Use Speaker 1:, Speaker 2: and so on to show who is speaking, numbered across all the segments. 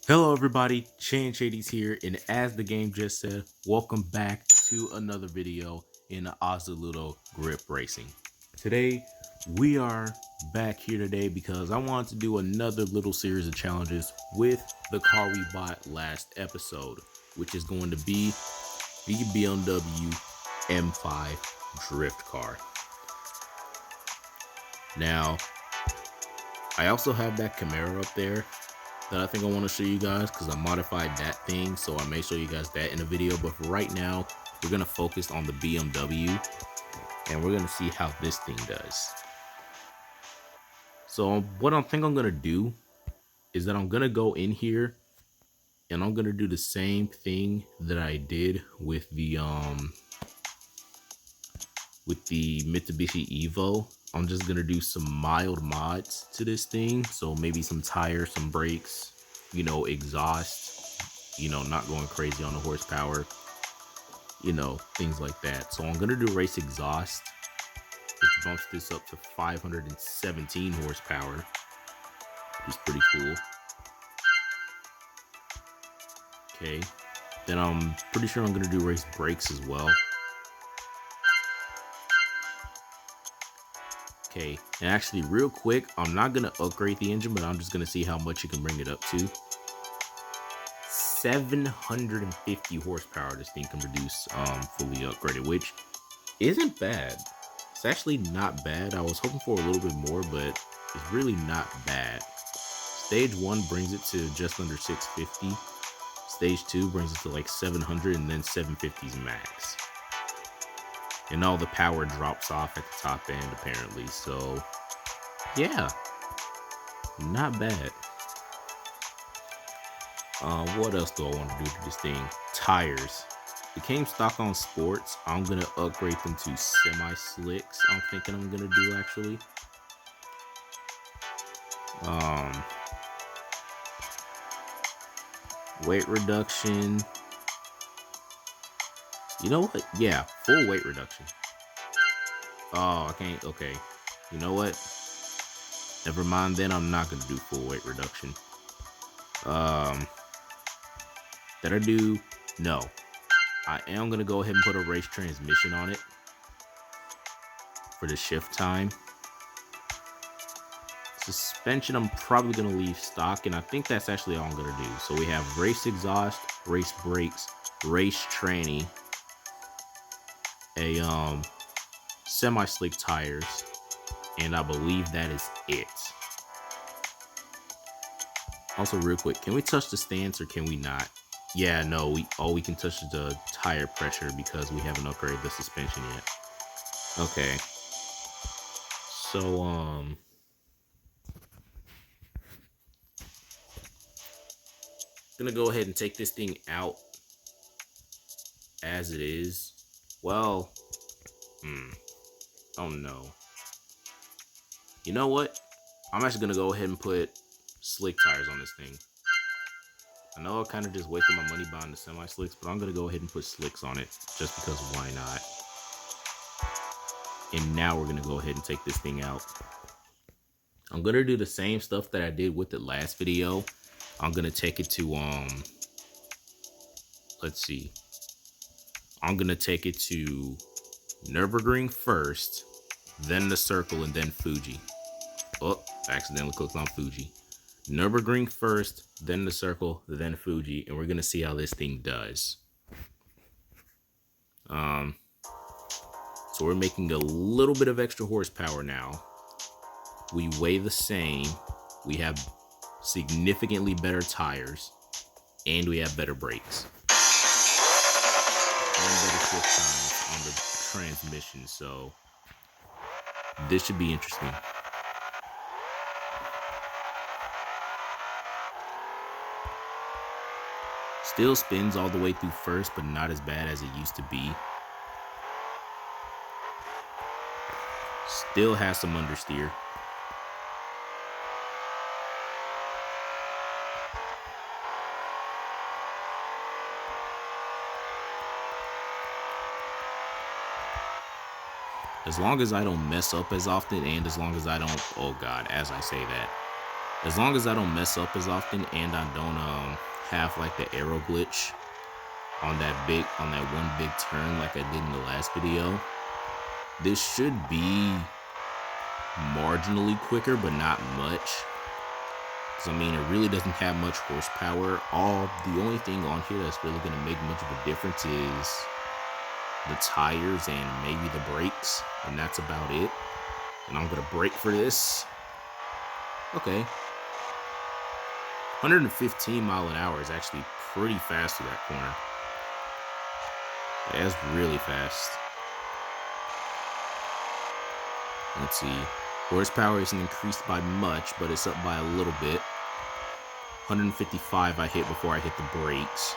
Speaker 1: Hello everybody, Chan Shady's here, and as the game just said, welcome back to another video in the assoluto grip racing. Today, we are back here today because I wanted to do another little series of challenges with the car we bought last episode, which is going to be the BMW M5 drift car. Now, I also have that Camaro up there that I think I want to show you guys because I modified that thing, so I may show you guys that in a video. But for right now, we're gonna focus on the BMW and we're gonna see how this thing does. So what I think I'm gonna do is that I'm gonna go in here and I'm gonna do the same thing that I did with the Mitsubishi Evo. I'm just gonna do some mild mods to this thing, so maybe some tires, some brakes, exhaust, not going crazy on the horsepower, things like that. So I'm gonna do race exhaust, which bumps this up to 517 horsepower, which is pretty cool. Okay, then I'm pretty sure I'm gonna do race brakes as well. Okay, and actually real quick, I'm not gonna upgrade the engine, but I'm just gonna see how much you can bring it up to. 750 horsepower this thing can produce fully upgraded, which isn't bad. It's actually not bad. I was hoping for a little bit more, but it's really not bad. Stage 1 brings it to just under 650. Stage 2 brings it to like 700, and then 750 is max. And all the power drops off at the top end apparently, so yeah, not bad. What else do I want to do to this thing? Tires. It came stock on sports. I'm gonna upgrade them to semi-slicks. I'm thinking I'm gonna do actually. Weight reduction. You know what? Yeah, full weight reduction. Oh, I can't. Okay. You know what? Never mind then. I'm not gonna do full weight reduction. Did I do? No. I am gonna go ahead and put a race transmission on it for the shift time. Suspension, I'm probably gonna leave stock, and I think that's actually all I'm gonna do. So we have race exhaust, race brakes, race tranny, a semi-slick tires, and I believe that is it. Also, real quick, can we touch the stance or can we not? Yeah, no, we can touch the tire pressure because we haven't upgraded the suspension yet. Okay. So gonna go ahead and take this thing out as it is. Well, oh no. You know what? I'm actually gonna go ahead and put slick tires on this thing. I know I kind of just wasted my money buying the semi-slicks, but I'm gonna go ahead and put slicks on it just because why not? And now we're gonna go ahead and take this thing out. I'm gonna do the same stuff that I did with the last video. I'm gonna take it to let's see. I'm gonna take it to Nürburgring first, then the circle, and then Fuji. Oh, accidentally clicked on Fuji. Nürburgring first, then the circle, then Fuji, and we're gonna see how this thing does. So we're making a little bit of extra horsepower now. We weigh the same. We have significantly better tires, and we have better brakes. And better shift times on the transmission, so this should be interesting. Still spins all the way through first, but not as bad as it used to be. Still has some understeer. As long as I don't mess up as often, and as long as I don't, oh god, as I say that, As long as I don't mess up as often and I don't have like the arrow glitch on that one big turn like I did in the last video, this should be marginally quicker, but not much. Because I mean, it really doesn't have much horsepower. The only thing on here that's really going to make much of a difference is the tires and maybe the brakes, and that's about it. And I'm going to brake for this. Okay. 115 mile an hour is actually pretty fast through that corner. Yeah, that's really fast. Let's see. Horsepower isn't increased by much, but it's up by a little bit. 155 I hit before I hit the brakes.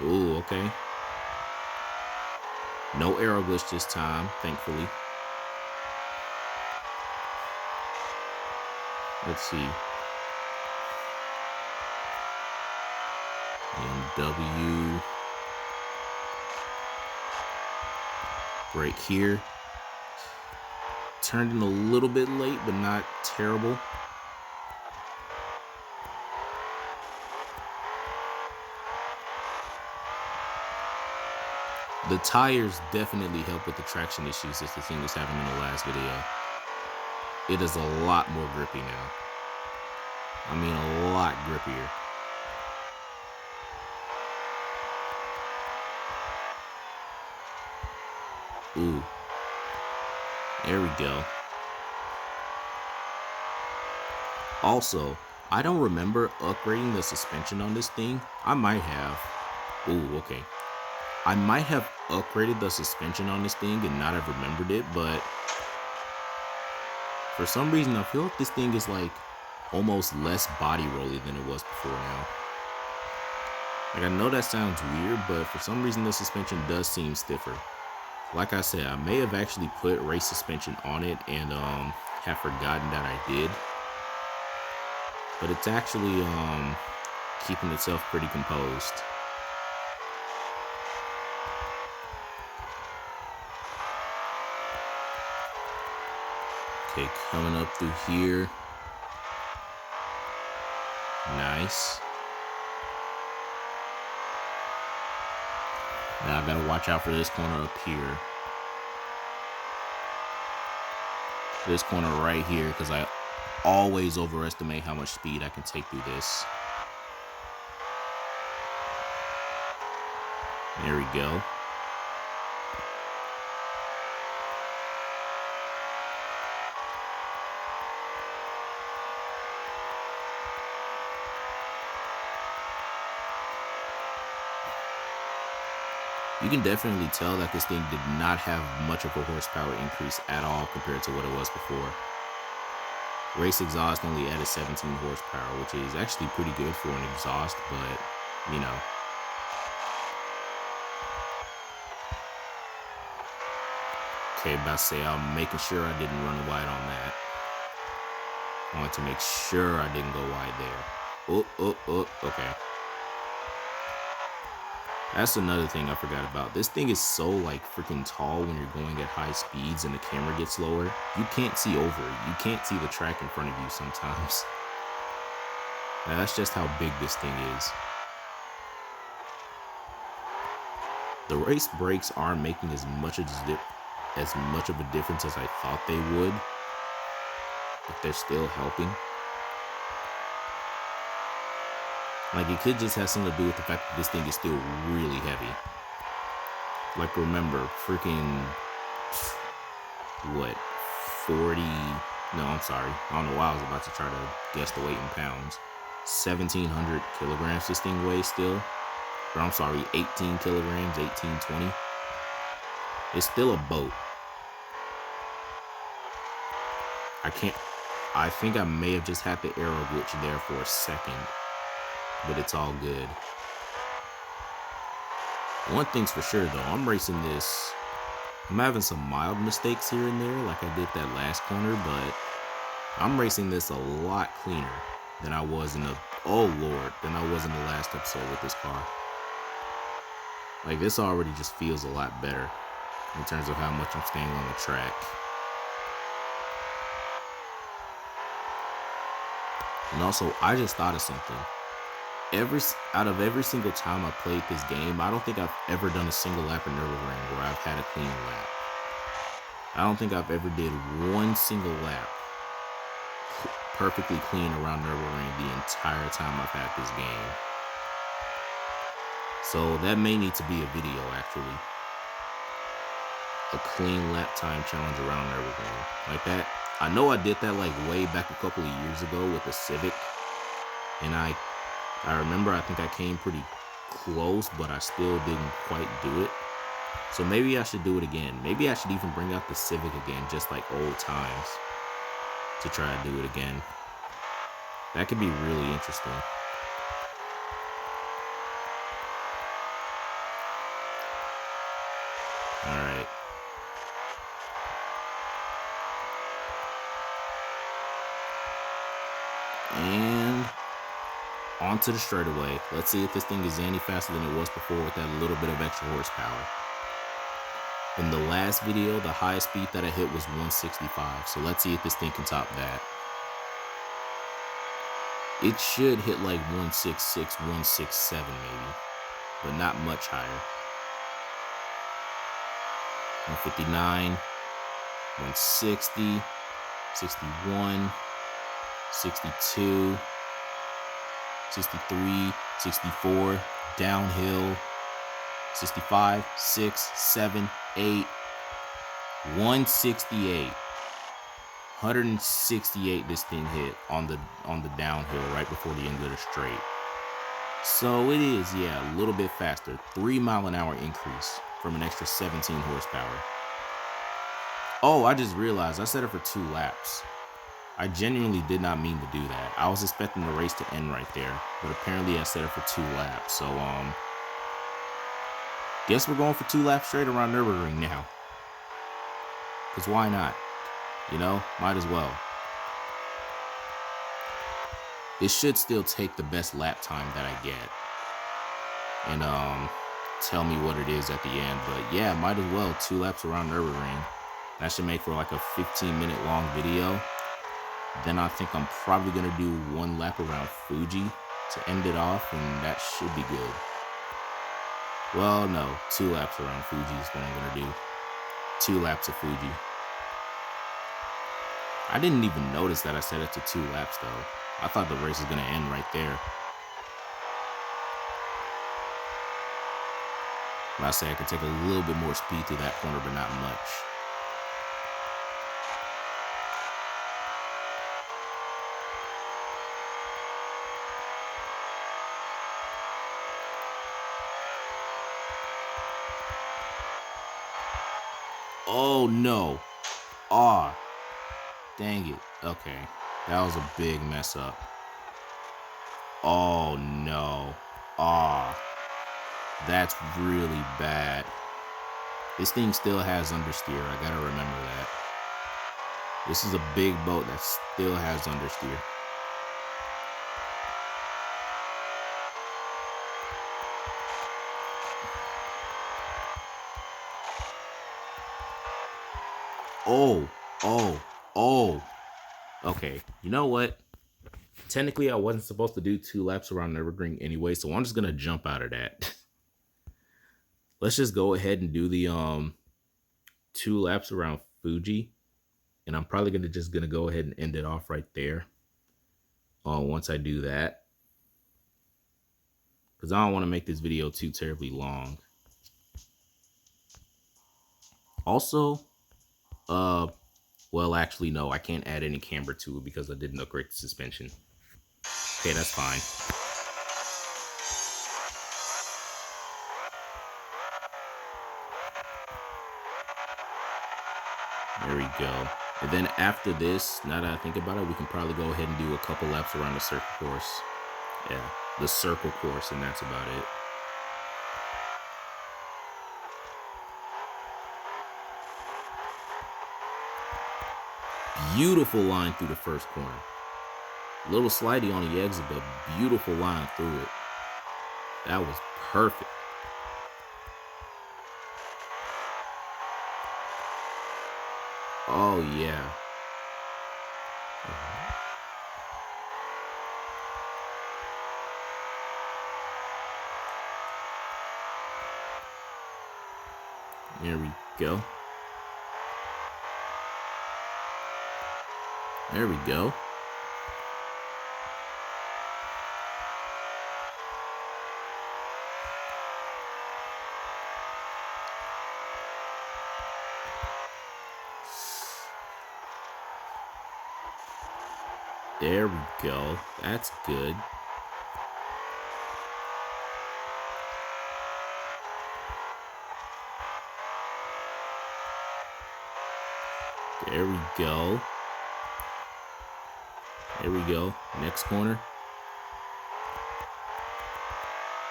Speaker 1: Ooh, okay. No arrow glitch this time, thankfully. Let's see. BMW. Brake here. Turned in a little bit late, but not terrible. The tires definitely help with the traction issues that the thing was having in the last video. It is a lot more grippy now. I mean, a lot grippier. Ooh. There we go. Also, I don't remember upgrading the suspension on this thing. I might have. Ooh, okay. I might have upgraded the suspension on this thing and not have remembered it, but for some reason I feel like this thing is like almost less body rolly than it was before now. Like, I know that sounds weird, but for some reason the suspension does seem stiffer. Like I said, I may have actually put race suspension on it and have forgotten that I did. But it's actually keeping itself pretty composed. Okay, coming up through here. Nice. Now I gotta watch out for this corner up here. This corner right here, because I always overestimate how much speed I can take through this. There we go. You can definitely tell that this thing did not have much of a horsepower increase at all compared to what it was before. Race exhaust only added 17 horsepower, which is actually pretty good for an exhaust, but, you know. Okay, about to say, I'm making sure I didn't run wide on that. I wanted to make sure I didn't go wide there. Okay. That's another thing I forgot about. This thing is so like freaking tall when you're going at high speeds and the camera gets lower. You can't see over it. You can't see the track in front of you sometimes. Now, that's just how big this thing is. The race brakes aren't making as much of a difference as I thought they would, but they're still helping. Like, it could just have something to do with the fact that this thing is still really heavy. Like, remember, freaking, what, 40, no, I'm sorry. I don't know why I was about to try to guess the weight in pounds. 1,700 kilograms this thing weighs still. Or, I'm sorry, 18 kilograms, 1820. It's still a boat. I think I may have just had the arrow glitch there for a second. But it's all good. One thing's for sure though, I'm racing this. I'm having some mild mistakes here and there, like I did that last corner, but I'm racing this a lot cleaner than I was in the last episode with this car. Like, this already just feels a lot better. in terms of how much I'm staying on the track. And also, I just thought of something. Out of every single time I played this game, I don't think I've ever done a single lap in Nürburgring where I've had a clean lap. I don't think I've ever did one single lap perfectly clean around Nürburgring the entire time I've had this game. So that may need to be a video, actually. A clean lap time challenge around Nürburgring. Like that. I know I did that like way back a couple of years ago with the Civic. And I remember I think I came pretty close, but I still didn't quite do it. So maybe I should do it again. Maybe I should even bring out the Civic again, just like old times, to try to do it again. That could be really interesting. All right. And onto the straightaway. Let's see if this thing is any faster than it was before with that little bit of extra horsepower. In the last video, the highest speed that I hit was 165. So let's see if this thing can top that. It should hit like 166, 167 maybe, but not much higher. 159, 160, 61, 62, 63, 64, downhill, 65, 6, 7, 8, 168. 168 this thing hit on the downhill right before the end of the straight. So it is, yeah, a little bit faster. 3 mile an hour increase from an extra 17 horsepower. Oh, I just realized I set it for 2 laps. I genuinely did not mean to do that. I was expecting the race to end right there, but apparently I set it for 2 laps. So guess we're going for 2 laps straight around Nürburgring now. Cause why not? You know, might as well. It should still take the best lap time that I get and tell me what it is at the end. But yeah, might as well 2 laps around Nürburgring. That should make for like a 15-minute long video. Then I think I'm probably gonna do 1 lap around Fuji to end it off, and that should be good. Well, no, 2 laps around Fuji is what I'm gonna do. 2 laps of Fuji. I didn't even notice that I set it to 2 laps though. I thought the race was gonna end right there. I say I could take a little bit more speed through that corner, but not much. Oh no. Aw. Dang it. Okay. That was a big mess up. Oh no. Aw. That's really bad. This thing still has understeer. I gotta remember that. This is a big boat that still has understeer. Oh. Okay, you know what? Technically, I wasn't supposed to do 2 laps around Nürburgring anyway, so I'm just gonna jump out of that. Let's just go ahead and do the 2 laps around Fuji, and I'm probably gonna go ahead and end it off right there. Once I do that, because I don't want to make this video too terribly long. Also, well, actually, no, I can't add any camber to it because I didn't upgrade the suspension. Okay, that's fine. There we go. And then after this, now that I think about it, we can probably go ahead and do a couple laps around the circle course. Yeah, the circle course, and that's about it. Beautiful line through the first corner. A little slidey on the exit, but beautiful line through it. That was perfect. Oh yeah. There we go. There we go. There we go. That's good. There we go. There we go. Next corner.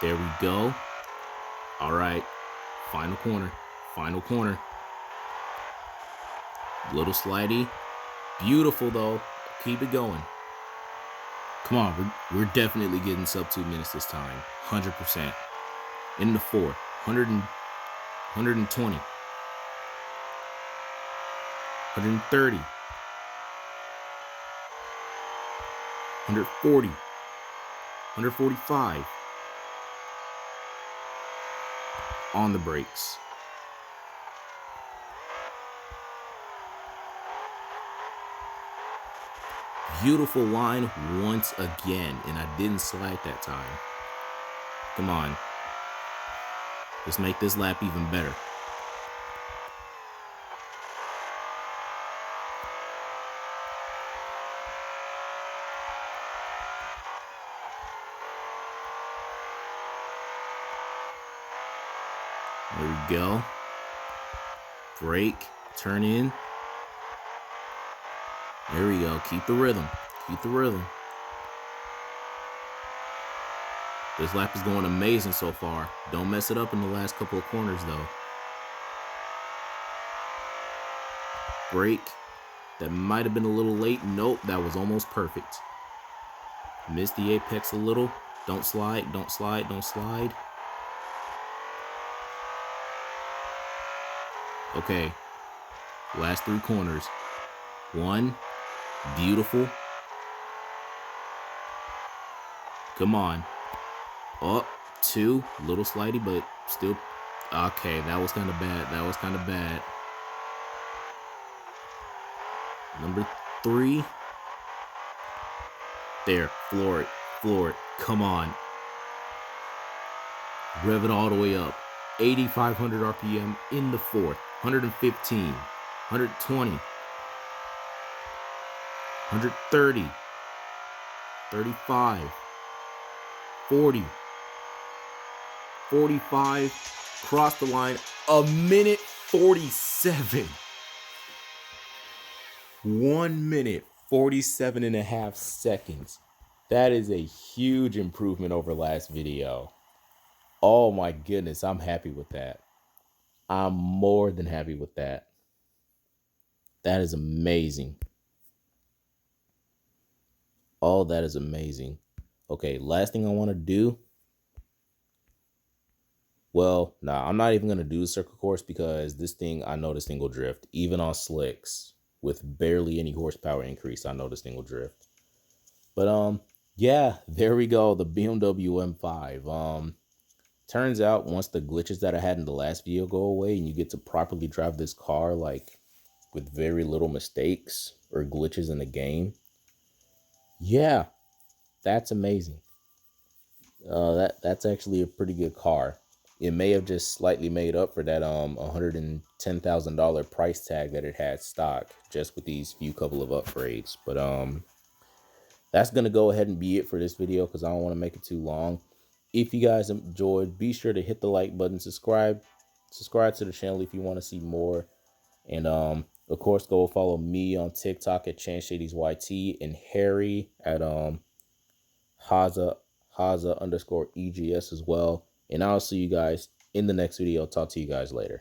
Speaker 1: There we go. All right. Final corner. Final corner. Little slidey. Beautiful though. Keep it going. Come on, we're definitely getting sub 2 minutes this time. 100%. In the 4. 120. 130. 140. 145. On the brakes. Beautiful line once again, and I didn't slide that time. Come on. Let's make this lap even better. There we go. Brake, turn in. There we go. Keep the rhythm. Keep the rhythm. This lap is going amazing so far. Don't mess it up in the last couple of corners, though. Brake. That might have been a little late. Nope, that was almost perfect. Missed the apex a little. Don't slide. Don't slide. Don't slide. Okay. Last 3 corners. 1. Beautiful. Come on. Up. 2. Little slidey, but still. Okay, that was kind of bad. That was kind of bad. Number 3. There. Floor it. Floor it. Come on. Rev it all the way up. 8,500 RPM in the 4th. 115. 120. 130. 35. 40. 45. Cross the line. 1 minute 47. 1 minute 47 and a half seconds. That is a huge improvement over last video. Oh my goodness, I'm happy with that. I'm more than happy with that. That is amazing. Oh, that is amazing. Okay, last thing I want to do. Well, nah, I'm not even going to do the circle course because I know this thing will drift. Even on slicks with barely any horsepower increase, I know this thing will drift. But yeah, there we go. The BMW M5. Turns out once the glitches that I had in the last video go away and you get to properly drive this car like with very little mistakes or glitches in the game. Yeah, that's amazing. That's actually a pretty good car. It may have just slightly made up for that $110,000 price tag that it had stock just with these few couple of upgrades. But that's gonna go ahead and be it for this video because I don't want to make it too long. If you guys enjoyed, be sure to hit the like button, subscribe to the channel if you want to see more, and of course go follow me on TikTok at ChanShadysYT and Harry at Haza_EGS as well. And I'll see you guys in the next video. Talk to you guys later.